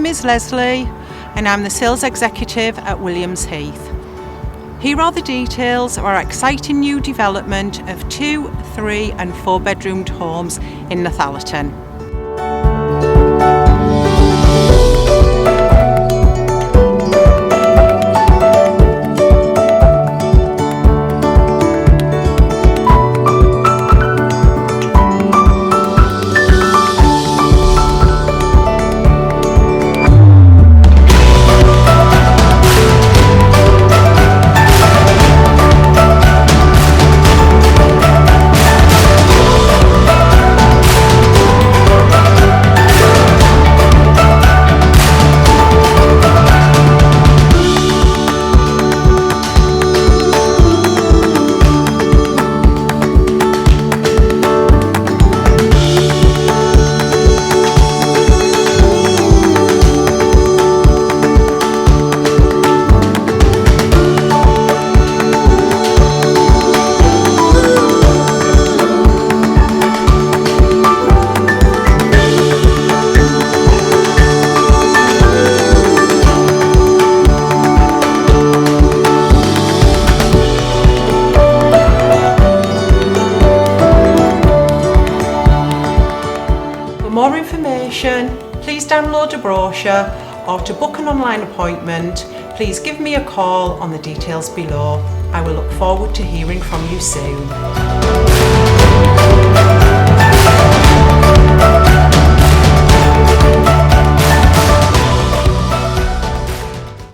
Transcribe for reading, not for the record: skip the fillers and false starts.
name is Leslie and I'm the sales executive at Williams Heath. Here are the details of our exciting new development of 2, 3 and 4 bedroomed homes in Northallerton. For more information, please download a brochure, or to book an online appointment, please give me a call on the details below. I will look forward to hearing from you soon.